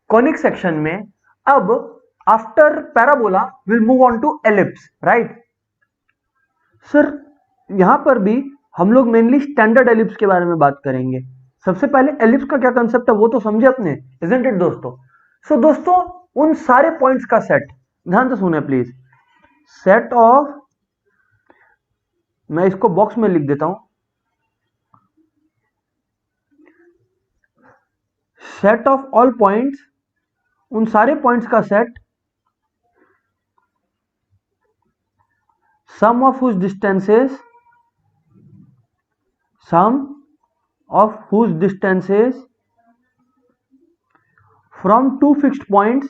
Conic section में। अब after parabola will move on to ellipse, right sir. यहां पर भी हम लोग मेनली स्टैंडर्ड एलिप्स के बारे में बात करेंगे। सबसे पहले एलिप्स का क्या कंसेप्ट है वो तो समझे अपने, इजंट इट दोस्तों। सो दोस्तों उन सारे पॉइंट्स का सेट, ध्यान से सुने प्लीज, सेट ऑफ, मैं इसको बॉक्स में लिख देता हूं, सेट ऑफ ऑल पॉइंट्स, उन सारे पॉइंट्स का set, sum of whose distances, sum of whose distances from two fixed points.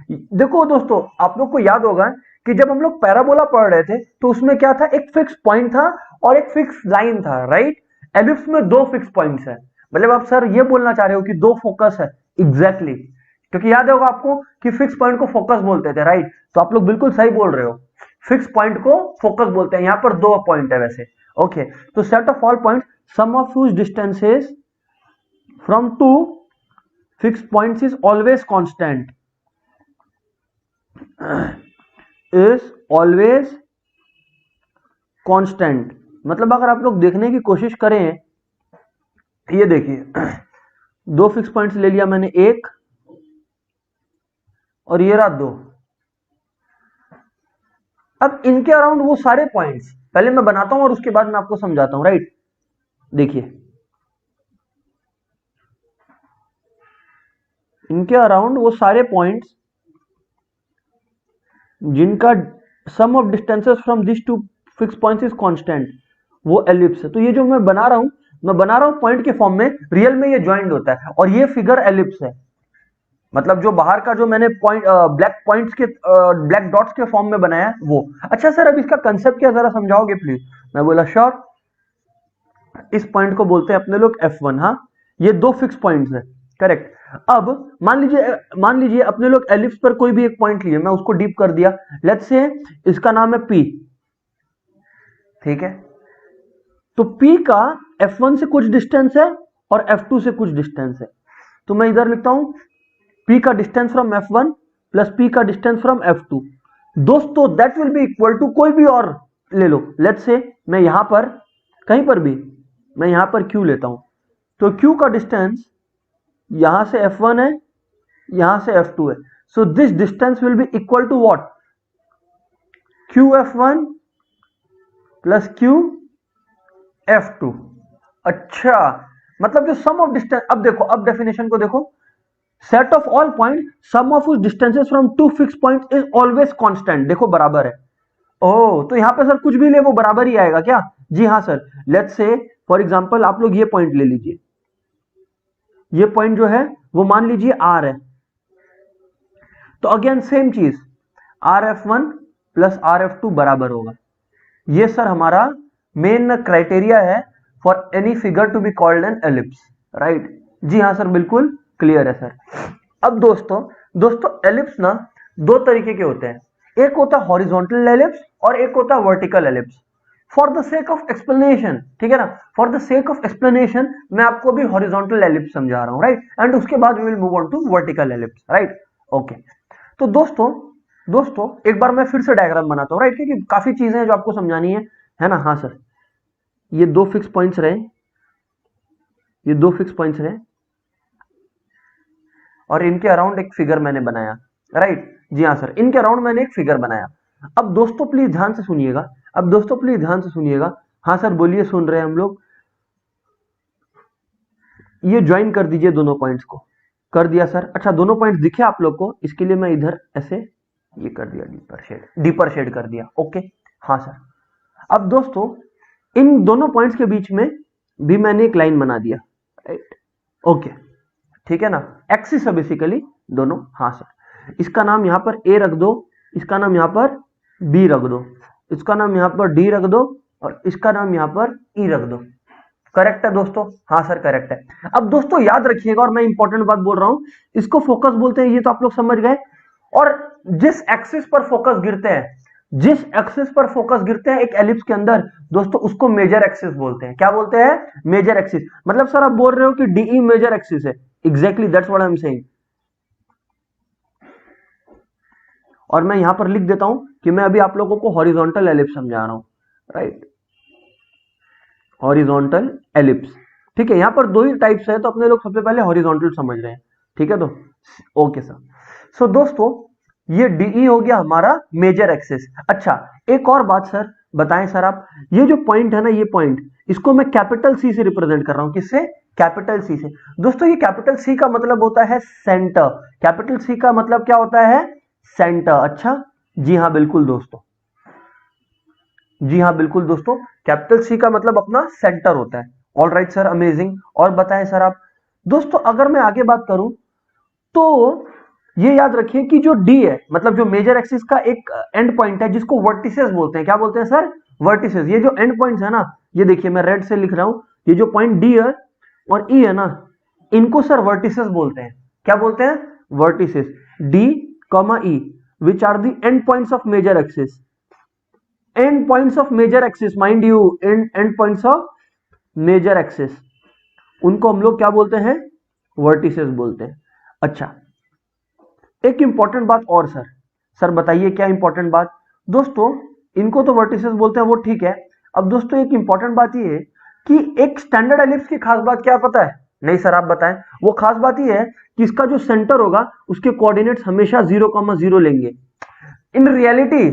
देखो दोस्तों आप लोग को याद होगा कि जब हम लोग पैराबोला पढ़ रहे थे तो उसमें क्या था, एक फिक्स पॉइंट था और एक फिक्स लाइन था, राइट। एलिप्स में दो फिक्स पॉइंट्स है, मतलब आप सर ये बोलना चाह रहे हो कि दो फोकस है, एग्जैक्टली क्योंकि याद होगा आपको कि फिक्स पॉइंट को फोकस बोलते थे, राइट। तो आप लोग बिल्कुल सही बोल रहे हो, फिक्स पॉइंट को फोकस बोलते हैं। यहां पर दो पॉइंट है वैसे, ओके। तो set of all point sum of whose distances from two fixed points is always constant, is always constant. मतलब अगर आप लोग देखने की कोशिश करें, ये देखिए दो फिक्स पॉइंट्स ले लिया मैंने, एक और ये रहा दो। अब इनके अराउंड वो सारे पॉइंट्स पहले मैं बनाता हूं और उसके बाद मैं आपको समझाता हूं, राइट। देखिए इनके अराउंड वो सारे पॉइंट्स जिनका sum of distances from this two fix points is constant, वो एलिप्स है। तो ये जो मैं बना रहा हूं पॉइंट के फॉर्म में, रियल में ये ज्वाइंट होता है और ये फिगर एलिप्स है। मतलब जो बाहर का जो मैंने पॉइंट ब्लैक पॉइंट्स के ब्लैक डॉट्स के फॉर्म में बनाया वो। अच्छा सर अब इसका कंसेप्ट क्या जरा समझाओगे प्लीज। मैं बोला श्योर। इस पॉइंट को बोलते हैं अपने लोग F1। हाँ ये दो फिक्स पॉइंट्स है, करेक्ट। अब मान लीजिए अपने लोग एलिप्स पर कोई भी एक पॉइंट लिए, मैं उसको डीप कर दिया, लेट्स से इसका नाम है P, ठीक है। तो P का F1 से कुछ डिस्टेंस है और F2 से कुछ डिस्टेंस है। तो मैं इधर लिखता हूं P का distance from F1 plus P का डिस्टेंस फ्रॉम F2। दोस्तों that will be equal to, कोई भी और ले लो, लेट्स से मैं यहां पर कहीं पर भी, मैं यहां पर Q लेता हूं। तो Q का डिस्टेंस यहां से F1 है, यहां से F2 है। So this distance will be equal to what, QF1 plus QF2। अच्छा मतलब जो सम ऑफ डिस्टेंस, अब देखो, अब डेफिनेशन को देखो, set of all point sum of उस distances from two fix point is always constant. देखो बराबर है। ओह तो यहां पे सर कुछ भी ले वो बराबर ही आएगा क्या। जी हाँ sir. Let's say for example आप लोग ये पॉइंट ले लीजिए, ये पॉइंट जो है वो मान लीजिए R है। तो अगेन सेम चीज, RF1 प्लस RF2 बराबर होगा। ये सर हमारा मेन क्राइटेरिया है for any figure to be called an ellipse, right. जी हाँ सर बिल्कुल क्लियर है सर। अब दोस्तों एलिप्स ना दो तरीके के होते हैं, एक होता है हॉरिजॉन्टल एलिप्स और एक होता है vertical ellipse. For the sake of explanation, ठीक है ना, for the sake of explanation मैं आपको अभी हॉरिजॉन्टल एलिप्स समझा रहा हूं, राइट। एंड उसके बाद we will move on to vertical ellipse, right. Okay तो दोस्तों एक बार मैं फिर से डायग्राम बनाता हूं, राइट, क्योंकि काफी चीजें हैं जो आपको समझानी है ना। हाँ सर ये दो फिक्स पॉइंट्स रहे, ये दो फिक्स पॉइंट्स रहे और इनके अराउंड एक फिगर मैंने बनाया, राइट। जी हाँ सर इनके अराउंड मैंने एक फिगर बनाया। अब दोस्तों प्लीज ध्यान से सुनिएगा, अब दोस्तों प्लीज ध्यान से सुनिएगा। हाँ सर बोलिए, सुन रहे हैं हम लोग। ये ज्वाइन कर दीजिए दोनों पॉइंट्स को। कर दिया सर। अच्छा दोनों पॉइंट्स दिखे आप लोग को, इसके लिए मैं इधर ऐसे ये कर दिया, डीपर शेड कर दिया, ओके। हाँ सर अब दोस्तों इन दोनों पॉइंट्स के बीच में भी मैंने एक लाइन बना दिया, राइट। ओके ठीक है ना, एक्सिस है बेसिकली दोनों। हाँ सर इसका नाम यहां पर A रख दो, इसका नाम यहां पर B रख दो, इसका नाम यहां पर D रख दो और इसका नाम यहां पर E रख दो। करेक्ट है दोस्तों। हाँ सर करेक्ट है। अब दोस्तों याद रखिएगा, और मैं इंपॉर्टेंट बात बोल रहा हूं, इसको फोकस बोलते हैं, ये तो आप लोग समझ गए। और जिस एक्सिस पर फोकस गिरते हैं, जिस एक्सिस पर फोकस गिरते हैं एक एलिप्स के अंदर दोस्तों, उसको मेजर एक्सिस बोलते हैं। क्या बोलते हैं, मेजर एक्सिस। मतलब सर आप बोल रहे हो कि DE मेजर एक्सिस है, exactly that's what I am saying. और मैं यहां पर लिख देता हूं कि मैं अभी आप लोगों को हॉरिजॉन्टल एलिप्स समझा रहा हूं, राइट, हॉरिजॉन्टल एलिप्स। ठीक है, यहां पर दो ही टाइप्स है, तो अपने लोग सबसे पहले हॉरिजॉन्टल समझ रहे हैं। ठीक है, तो ओके सर। सो दोस्तों, ये डीई हो गया हमारा मेजर एक्सिस। अच्छा, एक और बात सर बताएं सर आप, ये जो पॉइंट है ना, ये पॉइंट, इसको मैं कैपिटल सी से रिप्रेजेंट कर रहा हूं। किससे? कैपिटल सी से। दोस्तों, ये कैपिटल सी का मतलब होता है सेंटर। कैपिटल सी का मतलब क्या होता है? सेंटर। अच्छा, जी हाँ बिल्कुल दोस्तों, जी हाँ बिल्कुल दोस्तों, कैपिटल सी का मतलब अपना सेंटर होता है। All right sir, amazing. और बताएं सर आप। दोस्तों, अगर मैं आगे बात करूं तो ये याद रखिए कि जो डी है, मतलब जो मेजर एक्सिस का एक एंड पॉइंट है, जिसको वर्टिसेस बोलते हैं। क्या बोलते हैं सर? वर्टिसेस। ये जो एंड पॉइंट्स है ना, ये देखिए मैं रेड से लिख रहा हूं, ये जो पॉइंट डी है और ई है ना, इनको सर वर्टिसेस बोलते हैं। क्या बोलते हैं? Vertices. D comma E which are the end points of major axis. End points of major axis, mind you, end points of major axis, उनको हम लोग क्या बोलते हैं? वर्टिसेस बोलते हैं। अच्छा, एक इंपॉर्टेंट बात और सर, सर बताइए क्या इंपॉर्टेंट बात? दोस्तों, इनको तो वर्टिसेस बोलते हैं, वो ठीक है। अब दोस्तों, एक इंपॉर्टेंट बात ये है कि एक स्टैंडर्ड एलिप्स की खास बात क्या पता है? नहीं सर, आप बताएं। वो खास बात ये है कि इसका जो सेंटर होगा उसके कोऑर्डिनेट्स हमेशा 0,0 लेंगे। इन रियलिटी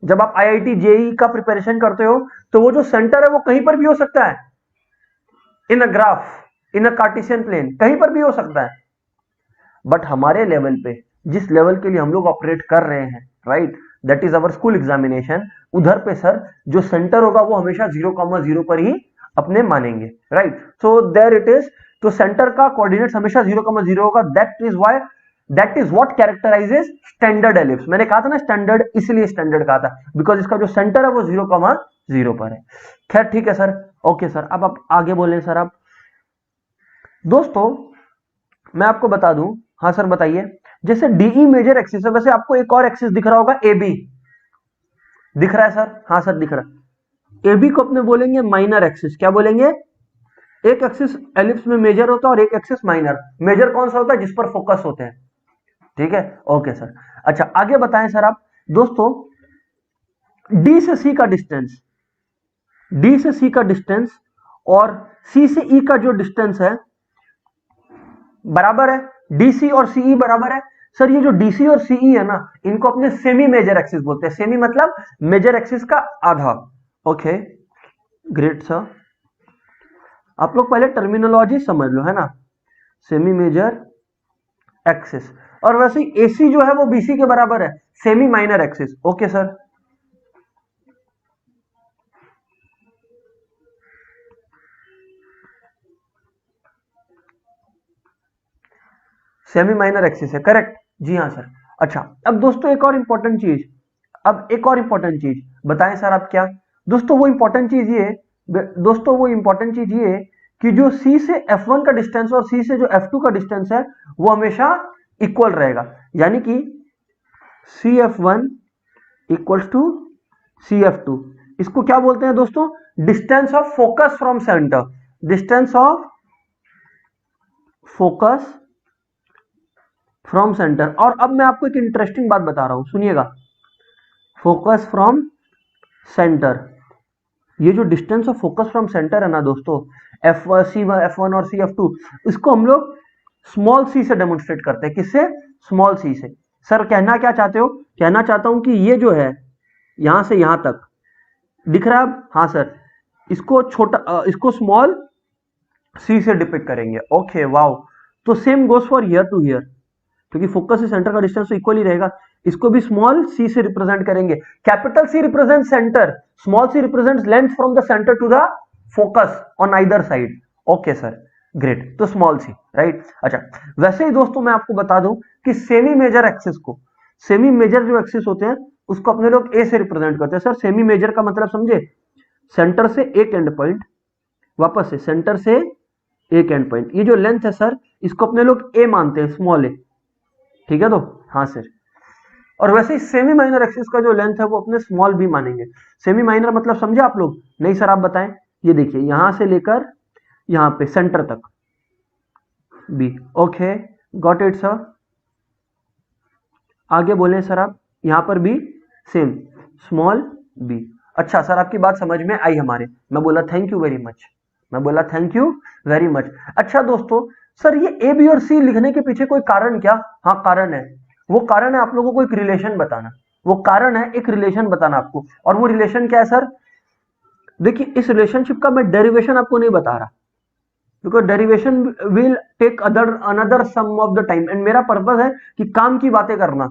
जब आप आईआईटी जेई का प्रिपरेशन करते हो तो वो जो सेंटर है वो कहीं पर भी हो सकता है, in a graph, in a Cartesian plane, कहीं पर भी हो सकता है। बट हमारे लेवल पे, जिस लेवल के लिए हम लोग ऑपरेट कर रहे हैं, right, that is our school examination, उधर पे सर जो सेंटर होगा वो हमेशा 0,0 पर ही अपने मानेंगे, right. So there it is. तो सेंटर का कोऑर्डिनेट्स हमेशा 0,0 होगा। That is what characterises standard ellipse. मैंने कहा था ना स्टैंडर्ड, इसलिए स्टैंडर्ड कहा था बिकॉज इसका जो सेंटर है वो 0,0 पर है। खैर ठीक है सर, ओके सर। अब आप आगे बोलें सर आप। दोस्तों, मैं आपको बता दूं, हाँ सर बताइए। जैसे डीई मेजर एक्सिस है, वैसे आपको एक और एक्सिस दिख रहा होगा, एबी। दिख रहा है सर? हाँ सर दिख रहा है। एबी को अपने बोलेंगे माइनर एक्सिस। क्या बोलेंगे? एक एक्सिस एलिप्स में मेजर होता है और एक एक्सिस माइनर। मेजर कौन सा होता है? जिस पर फोकस होते हैं। ठीक है, ओके सर। अच्छा, आगे बताएं सर आप। दोस्तों, डी से सी का डिस्टेंस, डी से सी का डिस्टेंस और सी से ई का जो डिस्टेंस है बराबर है। डीसी और सीई बराबर है। सर, ये जो डीसी और सीई है ना, इनको अपने सेमी मेजर एक्सिस बोलते हैं। सेमी मतलब मेजर एक्सिस का आधा। Okay, great sir. आप लोग पहले टर्मिनोलॉजी समझ लो, है ना। Semi major axis. और वैसे एसी जो है वो बीसी के बराबर है, semi minor axis. Okay sir. Semi minor axis है, करेक्ट। जी हाँ सर। अच्छा, अब दोस्तों एक और इंपॉर्टेंट चीज, अब एक और इंपॉर्टेंट चीज बताएं सर आप। क्या दोस्तों? वो इंपॉर्टेंट चीज ये, दोस्तों वो इंपॉर्टेंट चीज ये कि जो C से F1 का डिस्टेंस और C से जो F2 का डिस्टेंस है वो हमेशा इक्वल रहेगा। यानी कि CF1 इक्वल्स टू CF2। इसको क्या बोलते हैं दोस्तों? Distance of focus from centre. Distance of focus from centre. और अब मैं आपको एक इंटरेस्टिंग बात बता रहा हूं, सुनिएगा। फोकस फ्रॉम सेंटर, ये जो distance of focus from centre है ना दोस्तों, F1 और CF2, इसको हम लोग स्मॉल सी से डेमोन्स्ट्रेट करते हैं। किससे? स्मॉल सी से। सर कहना क्या चाहते हो? कहना चाहता हूं कि ये जो है यहां से यहां तक दिख रहा है। हाँ सर, इसको छोटा, इसको स्मॉल सी से डिपिक्ट करेंगे। Okay, wow. तो same goes for here to here, क्योंकि फोकस से सेंटर का डिस्टेंस तो इक्वल ही रहेगा। इसको भी स्मॉल सी से रिप्रेजेंट करेंगे। Capital C represent centre, small C represents length from the centre to the focus on either side. Okay sir, great. तो स्मॉल सी, राइट। अच्छा, वैसे ही दोस्तों मैं आपको बता दूं कि सेमी मेजर एक्सिस को, सेमी मेजर जो एक्सिस होते हैं उसको अपने लोग ए से रिप्रेजेंट करते हैं। सर सेमी मेजर का मतलब समझे? सेंटर से एक एंड पॉइंट, वापस से सेंटर से एक एंड पॉइंट, ये जो लेंथ है सर इसको अपने लोग ए मानते हैं, स्मॉल ए। ठीक है, तो हाँ सर। और वैसे ही सेमी माइनर एक्सिस का जो लेंथ है वो अपने स्मॉल बी मानेंगे। सेमी माइनर मतलब समझे आप लोग? नहीं सर, आप बताएं। ये देखिए, यहां से लेकर यहां पे सेंटर तक B. Okay, got it sir. आगे बोले सर आप। यहां पर भी सेम स्मॉल b। अच्छा सर आपकी बात समझ में आई हमारे, मैं बोला थैंक यू वेरी मच, मैं बोला थैंक यू वेरी मच। अच्छा दोस्तों, सर ये ए बी और सी लिखने के पीछे कोई कारण क्या? हाँ कारण है, वो कारण है आप लोगों को एक रिलेशन बताना, वो कारण है एक रिलेशन बताना आपको। और वो रिलेशन क्या है सर? देखिए इस रिलेशनशिप का मैं डेरिवेशन आपको नहीं बता रहा, because derivation will take another some of the time, and मेरा पर्पस है कि काम की बातें करना,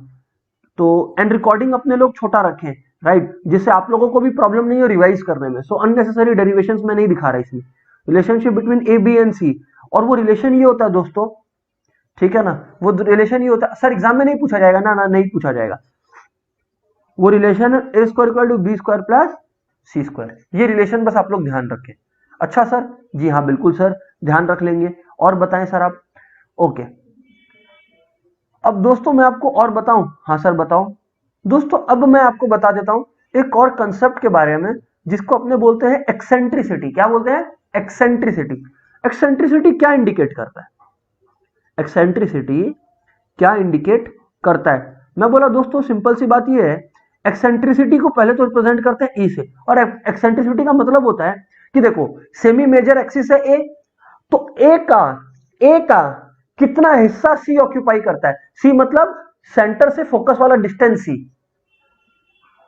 तो एंड रिकॉर्डिंग अपने लोग छोटा रखें, राइट, जिससे आप लोगों को भी प्रॉब्लम नहीं हो रिवाइज करने में। सो अननेसेसरी डेरिवेशंस में नहीं दिखा रहा इसमें, relationship between A B and C. और वो रिलेशन ये होता है दोस्तों, ठीक है ना, वो रिलेशन ये होता है सर, एग्जाम में नहीं पूछा जाएगा ना, नहीं पूछा जाएगा। वो relation A square equal to B square plus C square, ये रिलेशन बस आप लोग ध्यान रखें। अच्छा सर, जी हाँ बिल्कुल सर, ध्यान रख लेंगे। और बताएं सर आप। ओके, अब दोस्तों मैं आपको और बताऊं? हाँ सर बताओ। दोस्तों अब मैं आपको बता देता हूं एक और कंसेप्ट के बारे में, जिसको अपने बोलते हैं एक्सेंट्रिसिटी। क्या बोलते हैं? एक्सेंट्रिसिटी। एक्सेंट्रिसिटी क्या इंडिकेट करता है? एक्सेंट्रिसिटी क्या इंडिकेट करता है? मैं बोला दोस्तों सिंपल सी बात ये है, एक्सेंट्रिसिटी को पहले तो रिप्रेजेंट करते हैं ई से, और एक्सेंट्रिसिटी का मतलब होता है कि देखो सेमी मेजर एक्सिस है ए, तो ए का कितना हिस्सा सी ऑक्यूपाई करता है। सी मतलब सेंटर से फोकस वाला डिस्टेंस सी।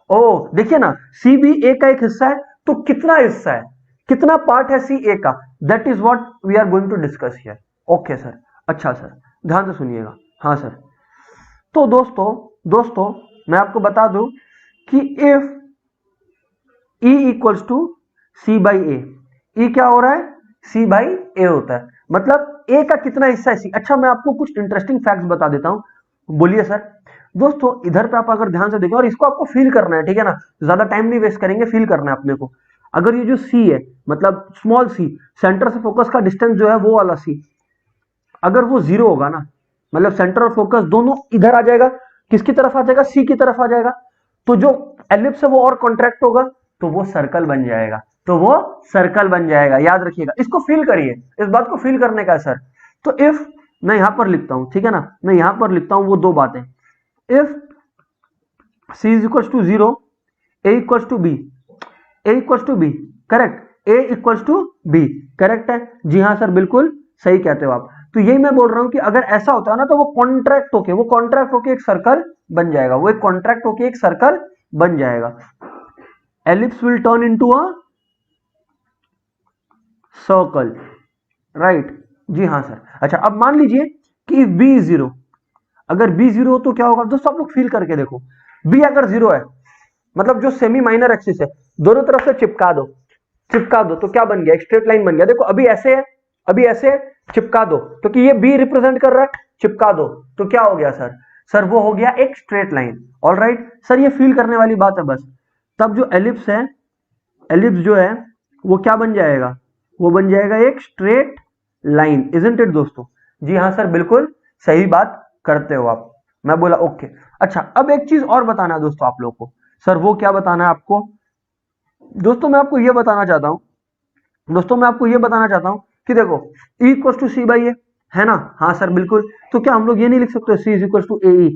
ओ देखिए ना, सी भी ए का एक हिस्सा है, तो कितना हिस्सा है, कितना पार्ट है सी ए का, that is what we are going to discuss here. Okay sir, अच्छा सर ध्यान से सुनिएगा। हाँ सर, तो दोस्तों मैं आपको बता दूं कि if E equals to C by A, E क्या हो रहा है? सी बाई ए होता है, मतलब ए का कितना हिस्सा है सी। अच्छा मैं आपको कुछ इंटरेस्टिंग फैक्ट्स बता देता हूं, बोलिए सर। दोस्तों इधर पे आप अगर ध्यान से देखें, और इसको आपको फील करना है, ठीक है ना, ज्यादा टाइम नहीं वेस्ट करेंगे, फील करना है अपने को। अगर ये जो सी है, मतलब स्मॉल सी, सेंटर से फोकस का डिस्टेंस जो है वो वाला सी, अगर वो जीरो होगा ना, मतलब सेंटर और फोकस दोनों इधर आ जाएगा, किसकी तरफ आ जाएगा? सी की तरफ आ जाएगा, तो जो एलिप्स है वो और कॉन्ट्रैक्ट होगा, तो वो सर्कल बन जाएगा, तो वो सर्कल बन जाएगा। याद रखिएगा, इसको फील करिए, इस बात को फील करने का है सर। तो इफ मैं यहां पर लिखता हूं, ठीक है ना, मैं यहां पर लिखता हूं वो दो बातें, if C is equal to zero, A equal to B, A equal to B, correct, A equal to B, correct है? जी हाँ सर बिल्कुल सही कहते हो आप। तो यही मैं बोल रहा हूं कि अगर ऐसा होता है ना, तो वो कॉन्ट्रैक्ट होके एक सर्कल बन जाएगा, वो एक कॉन्ट्रैक्ट होके एक सर्कल बन जाएगा। Ellipse will turn into a circle, right? जी हाँ सर। अच्छा अब मान लीजिए कि बी इज जीरो, अगर बी जीरो हो तो क्या होगा दोस्तों, आप लोग फील करके देखो। बी अगर जीरो है, मतलब जो सेमी माइनर एक्सिस है, दोनों तरफ से चिपका दो तो क्या बन गया? स्ट्रेट लाइन बन गया। देखो अभी ऐसे है, अभी ऐसे है, चिपका दो तो कि ये बी रिप्रेजेंट कर रहा है, चिपका दो तो क्या हो गया सर? सर वो हो गया एक straight line. All right sir, ये फील करने वाली बात है बस। तब जो एलिप्स है, एलिप्स जो है वो क्या बन जाएगा? वो बन जाएगा एक स्ट्रेट लाइन, इजंट इट दोस्तों? जी हाँ सर बिल्कुल सही बात करते हो आप। मैं बोला ओके। अच्छा अब एक चीज और बताना है दोस्तों आप लोग को। सर वो क्या बताना है आपको? दोस्तों मैं आपको ये बताना चाहता हूं, कि देखो E equal to C by A है ना? हाँ सर बिल्कुल। तो क्या हम लोग ये नहीं लिख सकते C is equal to A E?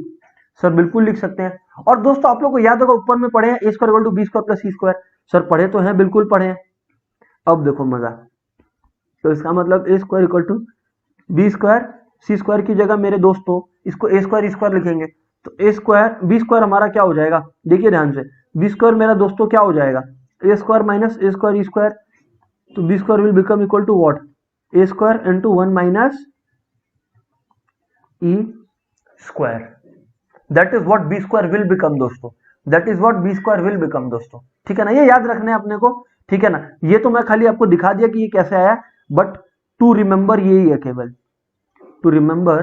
Sir बिल्कुल लिख सकते हैं। और दोस्तों आप लोग को याद होगा ऊपर में पढ़े हैं A square equal to B square plus C square. Sir पढ़े तो हैं, बिल्कुल पढ़े हैं। अब देखो मजा, तो इसका मतलब A square equal to B square, C square की जगह मेरे दोस्तों इसको ए स्क्वायर लिखेंगे, तो ए स्क्वायर बी स्क्वायर हमारा क्या हो जाएगा? देखिए ध्यान से, बी स्क्वायर मेरा दोस्तों क्या हो जाएगा? A square minus A square E square, तो B square will become equal to what? A square into 1 minus E square. That is what B square will become दोस्तों, that is what B square will become दोस्तों। ठीक है ना, ये याद रखना है अपने को। ठीक है ना, ये तो मैं खाली आपको दिखा दिया कि ये कैसे आया, बट टू रिमेंबर यही है, केवल टू रिमेंबर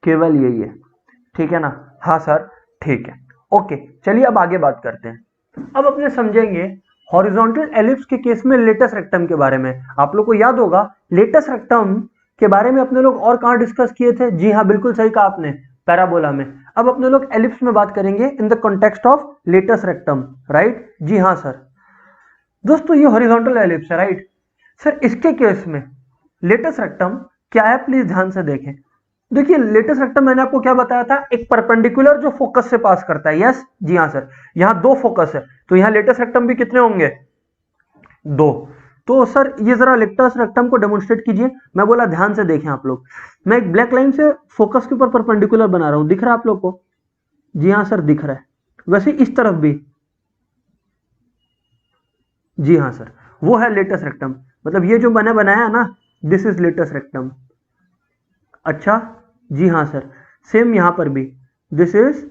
केवल यही है। ठीक है ना? हाँ सर ठीक है, ओके। चलिए अब आगे बात करते हैं। अब अपने समझेंगे हॉरिजॉन्टल एलिप्स के केस में लेटस रेक्टम के बारे में। आप लोग को याद होगा लेटस रेक्टम के बारे में अपने लोग और कहां डिस्कस किए थे? जी हाँ बिल्कुल सही कहा आपने, पैराबोला में। अब अपने लोग एलिप्स में बात करेंगे in the context of latus rectum, right? जी हाँ सर। दोस्तों ये हॉरिजॉन्टल एलिप्स है, राइट सर। इसके केस में लेटस रेक्टम क्या है, प्लीज ध्यान से देखें। देखिए लेटेस्ट रेक्टम मैंने आपको क्या बताया था, एक परपेंडिकुलर जो फोकस से पास करता है। यस जी हाँ सर, यहाँ दो फोकस है तो यहाँ लेटेस्ट रेक्टम भी कितने होंगे, दो। तो सर ये जरा लेटेस्ट रेक्टम को डेमोन्स्ट्रेट कीजिए। मैं बोला ध्यान से देखें आप लोग, मैं एक ब्लैक लाइन से फोकस के ऊपर परपेंडिकुलर बना रहा हूं, दिख रहा है आप लोग को? जी हाँ सर दिख रहा है। वैसे इस तरफ भी, जी हाँ सर, वो है लेटेस्ट रेक्टम। मतलब ये जो मैंने बनाया ना, दिस इज लेटेस्ट रेक्टम। अच्छा जी हाँ सर, सेम यहां पर भी, this is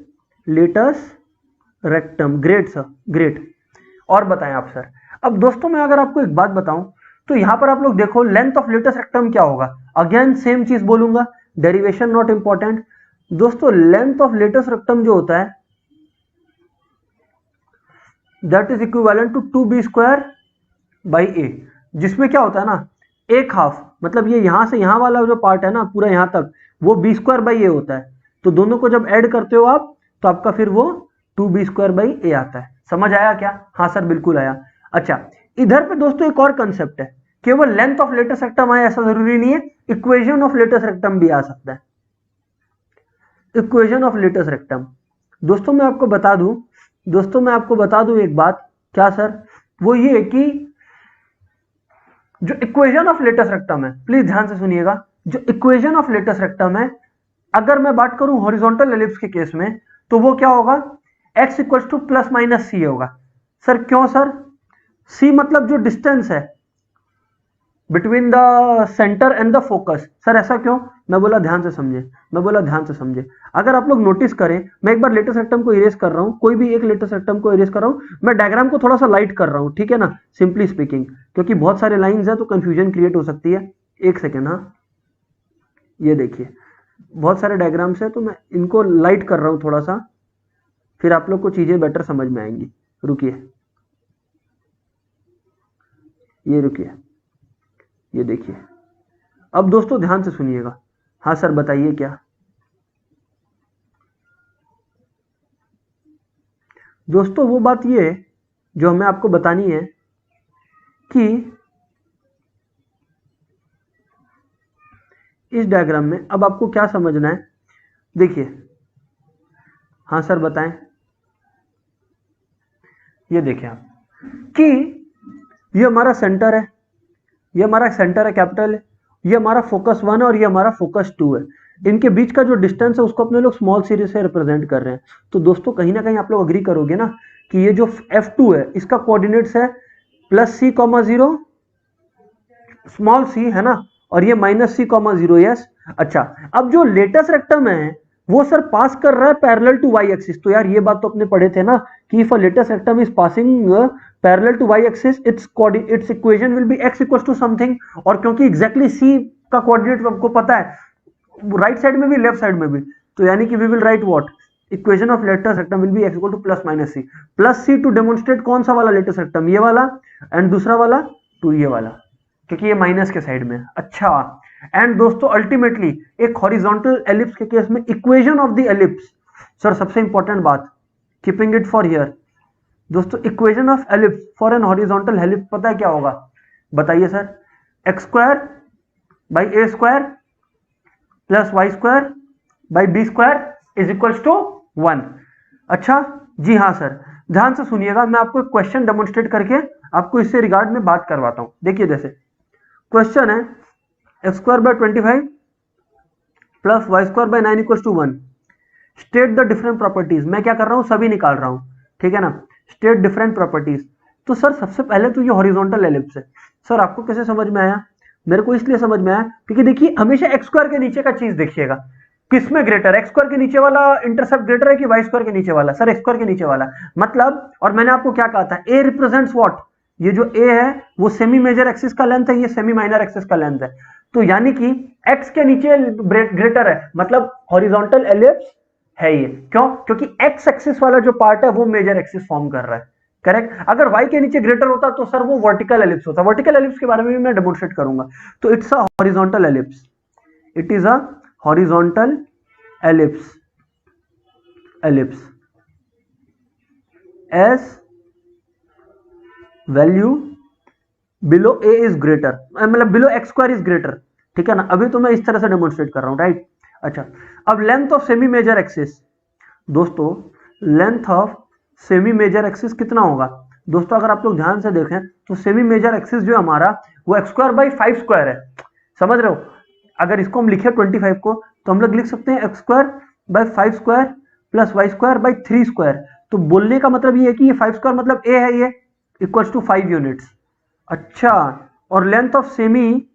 latus rectum. Great sir, great. और बताएं आप सर। अब दोस्तों मैं अगर आपको एक बात बताऊं, तो यहां पर आप लोग देखो लेंथ ऑफ लेटेस्ट रेक्टम क्या होगा। अगेन सेम चीज बोलूंगा, डेरिवेशन नॉट इंपॉर्टेंट। दोस्तों लेंथ ऑफ लेटेस्ट रेक्टम जो होता है, that is equivalent to 2b² by A, जिसमें क्या होता है ना, एक हाफ, मतलब ये यहां से यहां वाला जो पार्ट है ना पूरा यहां तक, वो b² बाई ए होता है। तो दोनों को जब ऐड करते हो आप, तो आपका फिर वो 2b² बाई ए आता है। समझ आया क्या? हाँ सर बिल्कुल आया। अच्छा, इधर पे दोस्तों एक और कंसेप्ट है, केवल लेंथ ऑफ लेटेस्ट रेक्टम आए ऐसा जरूरी नहीं है, इक्वेशन ऑफ लेटेस्ट रेक्टम भी आ सकता है। इक्वेशन ऑफ लेटेस्ट रेक्टम, दोस्तों मैं आपको बता दूं, दोस्तों मैं आपको बता दूं एक बात, क्या सर? वो ये कि जो इक्वेशन ऑफ लेटेस्ट रेक्टम है, प्लीज ध्यान से सुनिएगा, जो इक्वेशन ऑफ लेटेस्ट रेक्टम है, अगर मैं बात करूं हॉरिजॉन्टल एलिप्स के केस में, तो वो क्या होगा, x equals to plus minus C होगा। सर क्यों सर? c मतलब जो डिस्टेंस है between the centre and the focus. Sir ऐसा क्यों? मैं बोला ध्यान से समझे, मैं बोला ध्यान से समझे। अगर आप लोग नोटिस करें, मैं एक बार लेटेस्ट रेक्टम को इरेज कर रहा हूं, कोई भी एक लेटेस्ट रेक्टम को इरेज कर रहा हूं, मैं डायग्राम को थोड़ा सा लाइट कर रहा हूं, ठीक है ना, सिंपली स्पीकिंग, क्योंकि बहुत सारे लाइंस है तो कंफ्यूजन क्रिएट हो सकती है। एक सेकेंड, हाँ ये देखिए बहुत सारे डायग्राम्स है तो मैं इनको लाइट कर रहा हूं थोड़ा सा, फिर आप लोग को चीजें बेटर समझ में आएंगी। रुकिए, ये रुकिए, ये देखिए। अब दोस्तों ध्यान से सुनिएगा। हाँ सर बताइए क्या? दोस्तों वो बात ये जो हमें आपको बतानी है कि इस डायग्राम में अब आपको क्या समझना है, देखिए। हाँ सर बताएं। ये देखें आप कि ये हमारा सेंटर है, ये हमारा सेंटर है कैपिटल है, ये हमारा फोकस 1 है और ये हमारा फोकस 2 है। इनके बीच का जो डिस्टेंस है उसको अपने लोग स्मॉल सीरीज से रिप्रेजेंट कर रहे हैं। तो दोस्तों कहीं ना कहीं आप लोग अग्री करोगे ना कि ये जो F2 है इसका कोऑर्डिनेट्स है +c,0 स्मॉल सी है ना, और ये -c,0। यस। अच्छा, अब जो लेटेस्ट रेक्टम है वो सर पास कर रहा है पैरेलल टू वाई एक्सिस। तो यार ये बात तो अपने पढ़े थे ना कि if a latus rectum is passing parallel to Y axis, its equation will be x equals to something. और क्योंकि एग्जैक्टली c का कोऑर्डिनेट आपको पता है, राइट साइड में भी लेफ्ट साइड में भी, तो यानी कि we will write what, equation of latus rectum will be x equal to +-c to demonstrate कौन सा वाला लेटेस्ट रेक्टम, ये वाला, एंड दूसरा वाला टू ये वाला, क्योंकि ये माइनस के साइड में। अच्छा, एंड दोस्तों अल्टीमेटली एक हॉरिजॉन्टल एलिप्स के केस में equation of the ellipse, sir सबसे इंपॉर्टेंट बात, कीपिंग इट फॉर हियर दोस्तों, equation of ellipse for an horizontal ellipse पता है क्या होगा? बताइए sir. x² by a² plus y² by b² is equals to 1। अच्छा जी हाँ सर, ध्यान से सुनिएगा, मैं आपको एक क्वेश्चन डेमोन्स्ट्रेट करके आपको इससे रिगार्ड में बात करवाता हूं। देखिए जैसे क्वेश्चन है x² by 25 plus y² by 9 equals to 1, state the different properties. मैं क्या कर रहा हूं, सभी निकाल रहा हूं, ठीक है ना, स्टेट डिफरेंट प्रॉपर्टीज। तो सर सबसे पहले तो ये हॉरिजॉन्टल एलिप्स है। सर आपको कैसे समझ में आया? मेरे को इसलिए समझ में आया क्योंकि देखिए हमेशा x² के नीचे का चीज देखिएगा, किसमें ग्रेटर, x² के नीचे वाला इंटरसेप्ट ग्रेटर है कि y² के नीचे वाला? सर x² के नीचे वाला। मतलब, और मैंने आपको क्या कहा था, a रिप्रेजेंट्स व्हाट, ये जो a है वो सेमी मेजर एक्सिस का लेंथ है, ये सेमी माइनर एक्सिस का लेंथ है। तो यानी कि x के नीचे ग्रेटर है, मतलब हॉरिजॉन्टल एलिप्स है ये। क्यों? क्योंकि x एक्सिस वाला जो पार्ट है वो मेजर एक्सिस फॉर्म कर रहा है, करेक्ट। अगर y के नीचे ग्रेटर होता तो सर वो वर्टिकल एलिप्स होता। वर्टिकल एलिप्स के बारे में भी मैं डेमोन्स्ट्रेट करूंगा। तो it's a horizontal ellipse, it is a horizontal ellipse, ellipse S value below a is greater, मतलब बिलो x² इज ग्रेटर, ठीक है ना। अभी तो मैं इस तरह से डेमोन्स्ट्रेट कर रहा हूं, राइट। अच्छा, अब length of semi major axis, दोस्तों length of semi major axis कितना होगा? दोस्तों अगर आप लोग ध्यान से देखें तो सेमी मेजर एक्सिस जो हमारा वो एक्स स्क्वायर बाई 5 स्क्वायर है, समझ रहे हो? अगर इसको हम लिखे 25 को तो हम लोग लिख सकते हैं X square by 5 square plus Y square by 3 square. तो बोलने का मतलब ये है कि ये 5 स्क्वायर मतलब ए है, ये इक्वल्स टू 5 यूनिट्स। अच्छा, और length of semi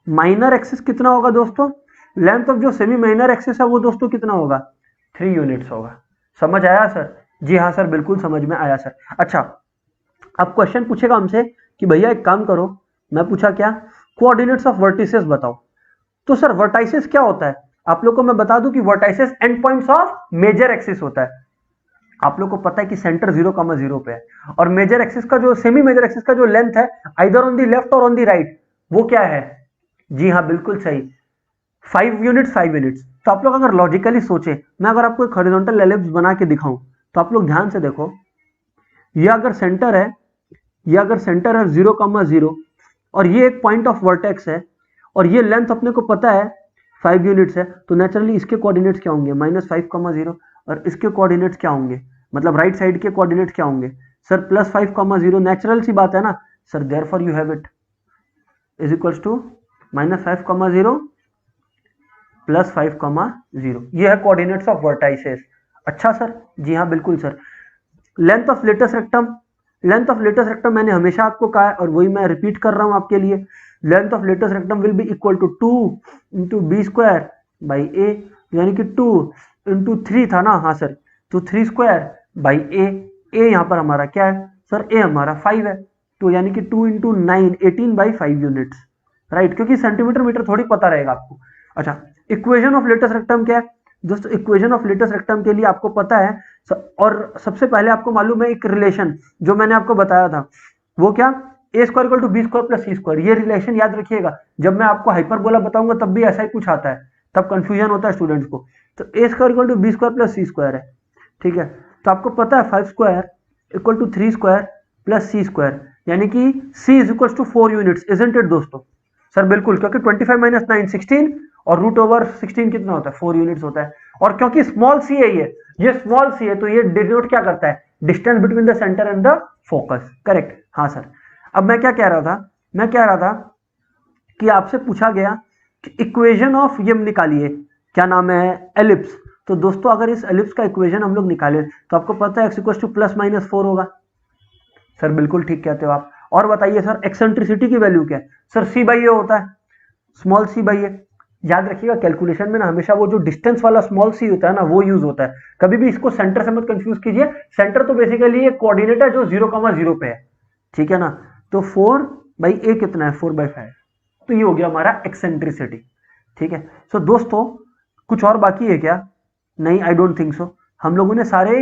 minor axis कितना होगा दोस्तों? लेंथ ऑफ जो सेमी माइनर एक्सिस है वो दोस्तों कितना होगा? 3 यूनिट्स होगा। समझ आया सर? जी हाँ सर, बिल्कुल समझ में आया सर। अच्छा, अब क्वेश्चन पूछेगा हमसे कि भैया एक काम करो, मैं पूछा क्या, कोऑर्डिनेट्स ऑफ वर्टिसेस बताओ। तो सर वर्टाइसेस क्या होता है? आप लोग को मैं बता दूं कि vertices end points of major axis होता है। आप लोग को पता है कि सेंटर 0,0 पे है, और मेजर एक्सिस का जो सेमी मेजर एक्सिस का जो लेंथ है आइदर ऑन दी लेफ्ट और ऑन दी राइट, वो क्या है? जी हाँ बिल्कुल सही, 5 यूनिट्स 5 यूनिट्स। तो आप लोग अगर लॉजिकली सोचे, मैं अगर आपको एक हॉरिजॉन्टल एलिप्स बना के दिखाऊं तो आप लोग ध्यान से देखो, ये अगर सेंटर है, ये अगर सेंटर है 0,0 और ये एक पॉइंट ऑफ वर्टेक्स है, और ये लेंथ अपने को पता है 5 यूनिट्स है, तो नेचुरली इसके कोऑर्डिनेट्स क्या होंगे? -5,0, और इसके कोऑर्डिनेट्स क्या होंगे? मतलब राइट साइड के कोऑर्डिनेट्स क्या होंगे सर? +5,0। नेचुरल सी बात है ना sir, therefore you have it is equals to -5,0 +5,0। ये है कोऑर्डिनेट्स ऑफ वर्टाइसेस। अच्छा सर, जी हाँ बिल्कुल sir. Length of latus rectum, length of latus rectum मैंने हमेशा आपको कहा है और वही मैं रिपीट कर रहा हूं आपके लिए। Length of latus rectum will be equal to 2 into B square by A, यानी कि 2 इंटू 3 था ना, हाँ सर, तो 3 स्क्वायर बाई ए। ए यहाँ पर हमारा क्या है सर? ए हमारा 5 है, तो यानी कि 2 इंटू 9 18/5 यूनिट्स, राइट, क्योंकि सेंटीमीटर मीटर थोड़ी पता रहेगा आपको। अच्छा, इक्वेशन ऑफ लेटस रेक्टम क्या है दोस्तों? इक्वेशन ऑफ लेटस रेक्टम के लिए आपको पता है, और सबसे पहले आपको मालूम है एक रिलेशन जो मैंने आपको बताया था, वो क्या? A square equal to B square plus C square. ये रिलेशन याद रखिएगा, जब मैं आपको हाइपरबोला बताऊंगा तब भी ऐसा ही कुछ आता है, तब कंफ्यूजन होता है स्टूडेंट्स को। तो A square equal to B square plus C square है, ठीक है? तो आपको पता है 5 square equal to 3 square plus C square, यानी कि C is equal to 4 units, isn't it दोस्तों? सर बिल्कुल, क्योंकि 25 - 9 16, और √16 कितना होता है? 4 यूनिट्स होता है। और क्योंकि स्मॉल सी है, ये स्मॉल सी है, तो ये डिनोट क्या करता है? Distance between the centre and the focus, correct? हाँ सर। अब मैं क्या कह रहा था, मैं कह रहा था कि आपसे पूछा गया कि इक्वेशन ऑफ ये निकालिए, क्या नाम है, एलिप्स। तो दोस्तों अगर इस एलिप्स का इक्वेशन हम लोग निकाले तो आपको पता है x इक्वल टू +-4 होगा। सर बिल्कुल ठीक कहते हो आप। और बताइए सर एक्सेंट्रिसिटी की वैल्यू क्या है? सर c/a होता है, स्मॉल c/a। याद रखिएगा कैलकुलेशन में ना हमेशा वो जो डिस्टेंस वाला स्मॉल सी होता है ना, वो यूज होता है। कभी भी इसको सेंटर से मत कंफ्यूज कीजिए, सेंटर तो बेसिकली एक कोऑर्डिनेट है जो 0,0 पे है, ठीक है ना? तो 4/a कितना है? 4/5। तो ये हो गया हमारा एक्सेंट्रिसिटी, ठीक है? सो दोस्तों कुछ और बाकी है क्या? नहीं, आई डोंट थिंक सो। हम लोगों ने सारे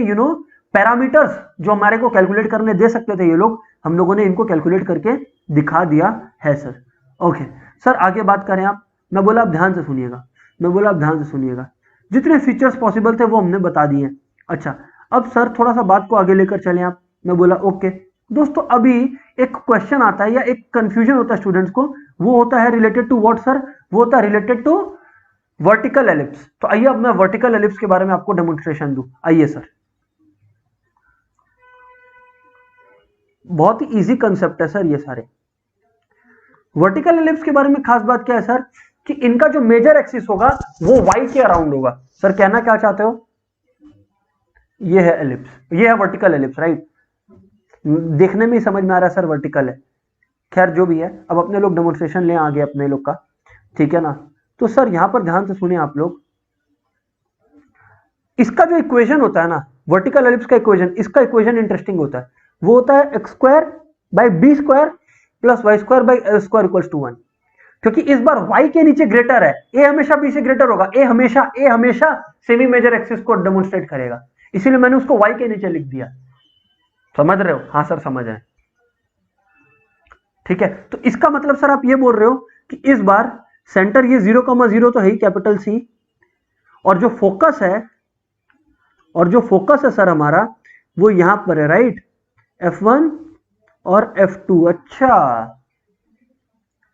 पैरामीटर्स जो हमारे को कैलकुलेट करने दे सकते थे ये लोग, हम लोगों ने इनको कैलकुलेट करके दिखा दिया है सर। ओके सर, आगे बात करें आप। मैं बोला आप ध्यान से सुनिएगा, मैं बोला आप ध्यान से सुनिएगा। जितने फीचर्स पॉसिबल थे वो हमने बता दिए। अच्छा, अब सर थोड़ा सा बात को आगे लेकर चलें आप। मैं बोला ओके। दोस्तों अभी एक क्वेश्चन आता है या एक कंफ्यूजन होता है स्टूडेंट्स को, वो होता है रिलेटेड टू व्हाट सर? वो होता है रिलेटेड टू वर्टिकल एलिप्स। तो आइए अब मैं वर्टिकल एलिप्स के बारे में आपको डेमोन्स्ट्रेशन दूं। आइए सर, बहुत ही इजी कंसेप्ट है सर ये सारे। वर्टिकल एलिप्स के बारे में खास बात क्या है सर? कि इनका जो मेजर एक्सिस होगा वो वाई के अराउंड होगा। सर कहना क्या चाहते हो? ये है एलिप्स, ये है वर्टिकल एलिप्स, राइट? देखने में ही समझ में आ रहा है सर वर्टिकल है। खैर जो भी है, अब अपने लोग डेमोन्स्ट्रेशन ले आगे अपने लोग का, ठीक है ना? तो सर यहां पर ध्यान से सुनिए आप लोग, इसका जो इक्वेशन होता है ना वर्टिकल एलिप्स का इक्वेशन, इसका इक्वेशन इंटरेस्टिंग होता है। वो होता है x square by B square plus Y square by L square equals to 1। क्योंकि इस बार y के नीचे ग्रेटर है, a हमेशा b से ग्रेटर होगा, a हमेशा सेमी मेजर एक्सिस को डेमोन्स्ट्रेट करेगा, इसीलिए मैंने उसको y के नीचे लिख दिया। समझ रहे हो? हाँ सर समझ आए, ठीक है? तो इसका मतलब सर आप ये बोल रहे हो कि इस बार सेंटर ये 0,0 तो है ही, कैपिटल C, और जो फोकस है, और जो फोकस है सर हमारा वो यहां पर है, राइट? F1 और F2। अच्छा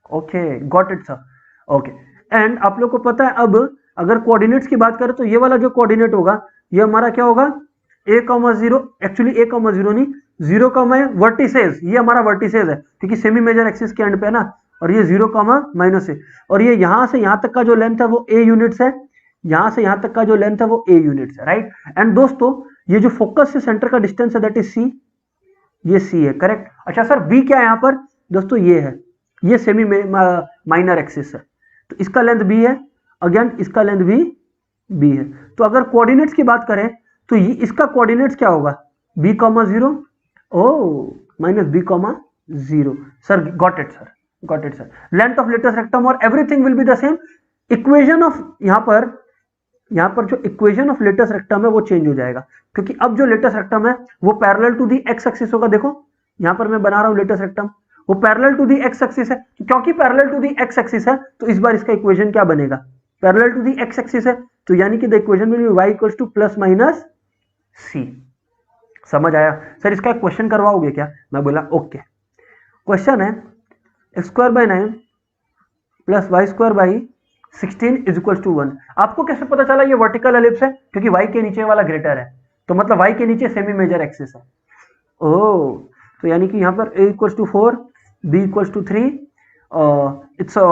okay, got it sir. Okay, and आप लोग को पता है अब अगर कोऑर्डिनेट्स की बात करें तो ये वाला जो कोऑर्डिनेट होगा ये हमारा क्या होगा, a, 0, एक्चुअली a, 0 नहीं, 0, वर्टिसेस, ये हमारा वर्टिसेस है क्योंकि सेमी मेजर एक्सिस के एंड पे है ना, और ये 0, -a, और ये यहां से यहां तक का जो लेंथ है वो a यूनिट्स है, यहां से यहां तक का जो लेंथ है वो a यूनिट्स है, राइट। एंड दोस्तों ये जो फोकस से सेंटर का डिस्टेंस है दैट इज c, ये c है, करेक्ट। अच्छा सर b क्या है यहां पर दोस्तों, ये है, ये सेमी माइनर एक्सिस है, तो इसका लेंथ b है, अगेन इसका लेंथ भी b है। तो अगर कोऑर्डिनेट्स की बात करें तो ये इसका कोऑर्डिनेट्स क्या होगा, b, 0, ओ -b, 0। Sir got it sir, got it sir. Length of latus rectum और everything will be the same. Equation of यहां पर जो इक्वेशन ऑफ लेटेस्ट रेक्टम है वो चेंज हो जाएगा, क्योंकि अब जो लेटेस्ट रेक्टम है वो parallel to the X axis होगा। देखो यहां पर मैं बना रहा हूं लेटेस्ट रेक्टम, वो parallel to the X axis है, तो क्योंकि parallel to the X axis है तो इस बार इसका इक्वेशन क्या बनेगा, parallel to the X axis है, तो यानी कि the equation will be y equals to +- c। समझ आया सर? इसका क्वेश्चन करवाओगे क्या? मैं बोला ओके। क्वेश्चन है x² / 9 + y² / 16 = 1। आपको कैसे पता चला ये वर्टिकल एलिप्स है? क्योंकि y के नीचे वाला ग्रेटर है, तो मतलब y के नीचे सेमी मेजर एक्सिस है। ओह, तो यानी कि यहाँ पर a = 4, b = 3, it's a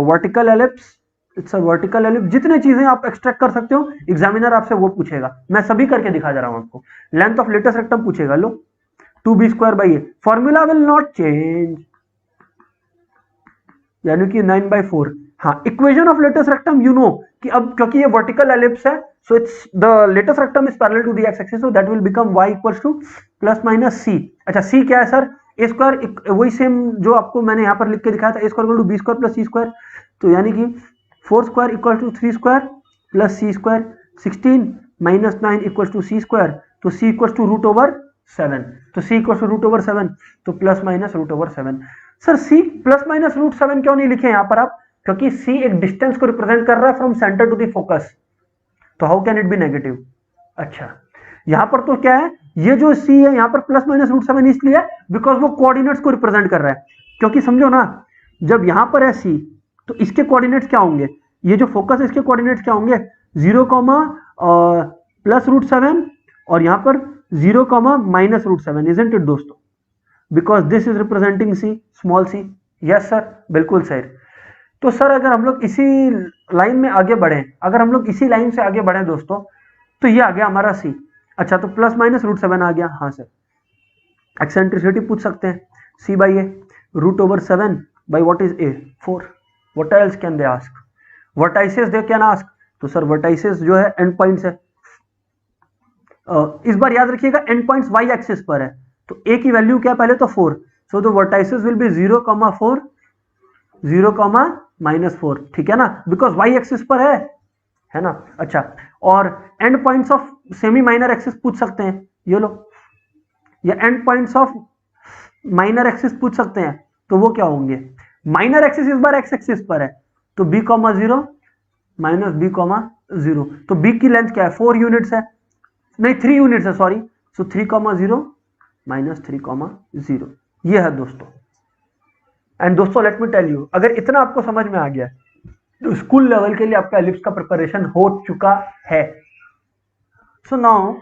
vertical ellipse, it's a vertical ellipse. जितने चीजें आप एक्सट्रैक्ट कर सकते हो एग्जामिनर आपसे वो पूछेगा, मैं सभी करके दिखा जा रहा हूं आपको। लेंथ ऑफ लेटेस्ट रेक्टम पूछेगा, लो 2b² / a, formula will not change, यानी कि 9/4। हाँ, equation of latus rectum you know कि अब क्योंकि ये वर्टिकल एलिप्स है, so it's the latus rectum is parallel to the X axis, so that will become y = +- c। अच्छा c क्या है सर? a², वही सेम जो आपको मैंने यहां पर लिख के दिखाया था, a² = b² + c², तो यानी कि 4² = 3² + c², 16 - 9 = c², तो c √7, तो c √7, तो ±√7। सर c ±√7 क्यों नहीं लिखे यहां पर आप? क्योंकि c एक डिस्टेंस को रिप्रेजेंट कर रहा है from centre to the focus, तो how can it be negative? अच्छा, यहां पर तो क्या है, ये जो c है यहां पर ±√7 इसलिए बिकॉज वो कोऑर्डिनेट्स को रिप्रेजेंट कर रहा है। क्योंकि समझो ना, जब यहां पर है c तो इसके कोऑर्डिनेट्स क्या होंगे, ये जो फोकस है इसके कोऑर्डिनेट्स क्या होंगे, 0, +√7 और यहां पर 0, -√7, इजंट इट दोस्तों? Because this is representing c, small c। Yes sir, बिल्कुल सही। तो सर अगर हम लोग इसी लाइन में आगे बढ़े, अगर हम लोग इसी लाइन से आगे बढ़े दोस्तों, तो ये आ गया हमारा c। अच्छा, तो +- आ गया। हाँ सर, एक्सेंट्रिसिटी पूछ सकते हैं, c/a √7 by what is a, 4। what else can they ask? vertices they can ask, तो सर vertices जो है एंड पॉइंट्स है। इस बार याद रखिएगा एंड पॉइंट्स y एक्सिस पर है, तो a की वैल्यू क्या पहले तो 4, so the vertices will be 0, 4, 0, -4, ठीक है ना, बिकॉज y एक्सिस पर है ना। अच्छा, और and points of semi minor axis पूछ सकते हैं, ये लो, या and points of minor axis पूछ सकते हैं, तो वो क्या होंगे? माइनर एक्सिस इस बार एक्स एक्सिस पर है, तो b, 0 -b, 0, तो b की लेंथ क्या है, 4 यूनिट्स है, नहीं 3 यूनिट्स है, सॉरी, सो 3, 0 -3, 0, ये है दोस्तों। एंड दोस्तों लेट मी टेल यू, अगर इतना आपको समझ में आ गया तो स्कूल लेवल के लिए आपका एलिप्स का प्रिपरेशन हो चुका है। So now